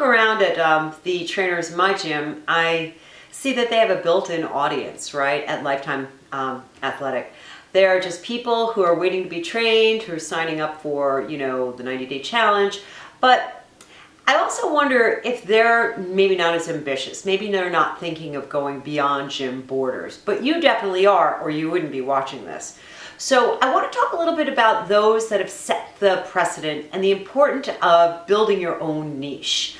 look around at the trainers in my gym, I see that they have a built-in audience, right, at Lifetime Athletic. They're just people who are waiting to be trained, who are signing up for, the 90-day challenge. But I also wonder if they're maybe not as ambitious. Maybe they're not thinking of going beyond gym borders. But you definitely are, or you wouldn't be watching this. So I want to talk a little bit about those that have set the precedent and the importance of building your own niche.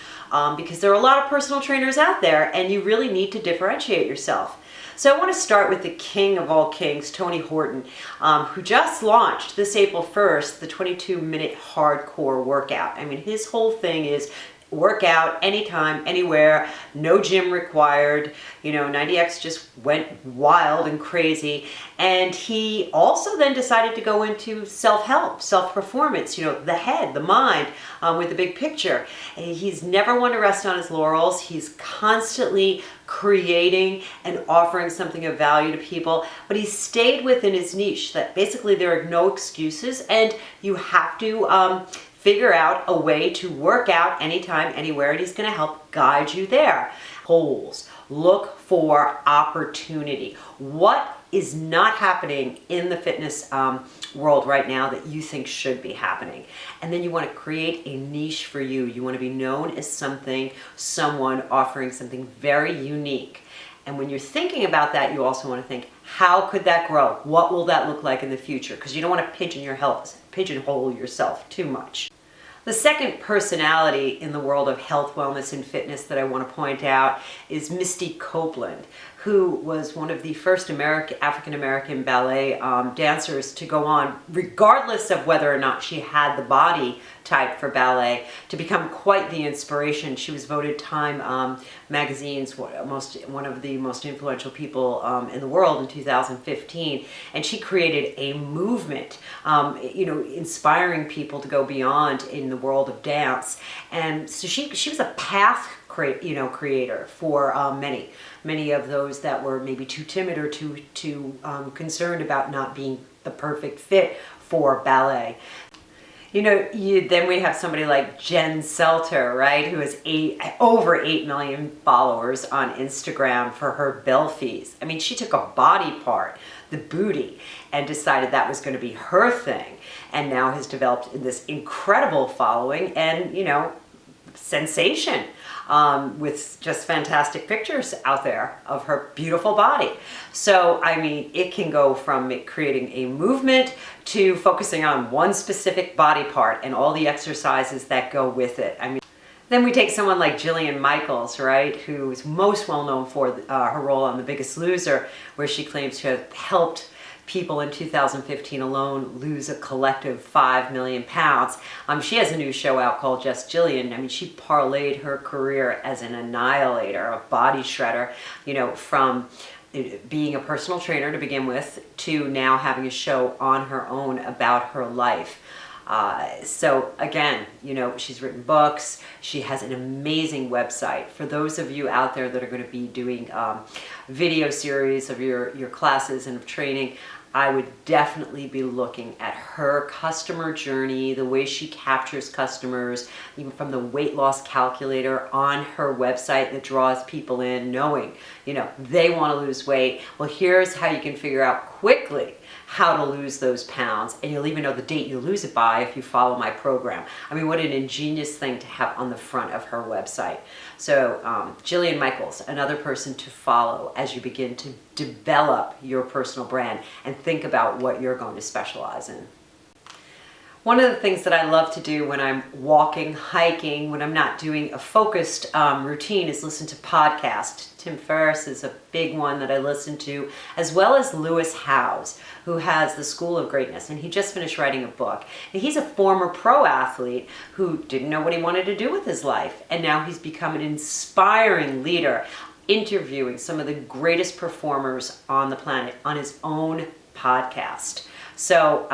Because there are a lot of personal trainers out there and you really need to differentiate yourself. So I want to start with the king of all kings, Tony Horton, who just launched this April 1st, the 22-minute hardcore workout. I mean, his whole thing is work out anytime, anywhere, no gym required. 90X just went wild and crazy. And he also then decided to go into self-help, self-performance, the head, the mind, with the big picture. And he's never one to rest on his laurels. He's constantly creating and offering something of value to people, but he stayed within his niche, that basically there are no excuses and you have to figure out a way to work out anytime, anywhere, and he's going to help guide you there. Goals. Look for opportunity. What is not happening in the fitness world right now that you think should be happening? And then you want to create a niche for you. You want to be known as someone offering something very unique. And when you're thinking about that, you also want to think, how could that grow? What will that look like in the future? Because you don't want to pigeonhole yourself too much. The second personality in the world of health, wellness, and fitness that I want to point out is Misty Copeland, who was one of the first African-American ballet dancers to go on, regardless of whether or not she had the body type for ballet, to become quite the inspiration. She was voted Time magazine's one of the most influential people in the world in 2015, and she created a movement, inspiring people to go beyond in the world of dance. And so she was a path creator for many of those that were maybe too timid or too concerned about not being the perfect fit for ballet. Then we have somebody like Jen Selter, right, who has over 8 million followers on Instagram for her belfies. I mean, she took a body part, the booty, and decided that was going to be her thing, and now has developed this incredible following and, sensation. With just fantastic pictures out there of her beautiful body. So, I mean, it can go from creating a movement to focusing on one specific body part and all the exercises that go with it. I mean, then we take someone like Jillian Michaels, right, who is most well known for her role on The Biggest Loser, where she claims to have helped people in 2015 alone lose a collective 5 million pounds. She has a new show out called Just Jillian. I mean, she parlayed her career as an annihilator, a body shredder, from being a personal trainer to begin with to now having a show on her own about her life. So again, she's written books. She has an amazing website. For those of you out there that are going to be doing video series of your classes and of training, I would definitely be looking at her customer journey, the way she captures customers, even from the weight loss calculator on her website that draws people in, knowing, they want to lose weight. Well, here's how you can figure out quickly how to lose those pounds, and you'll even know the date you lose it by if you follow my program. I mean, what an ingenious thing to have on the front of her website. So Jillian Michaels, another person to follow as you begin to develop your personal brand and think about what you're going to specialize in. One of the things that I love to do when I'm walking, hiking, when I'm not doing a focused routine is listen to podcasts. Tim Ferriss is a big one that I listen to, as well as Lewis Howes, who has the School of Greatness, and he just finished writing a book. And he's a former pro athlete who didn't know what he wanted to do with his life, and now he's become an inspiring leader, interviewing some of the greatest performers on the planet on his own podcast. So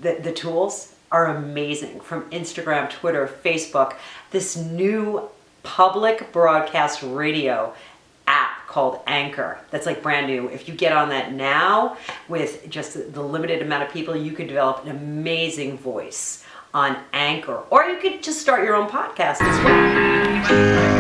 the tools are amazing, from Instagram, Twitter, Facebook, this new public broadcast radio app called Anchor that's like brand new. If you get on that now with just the limited amount of people, you could develop an amazing voice on Anchor. Or you could just start your own podcast as well.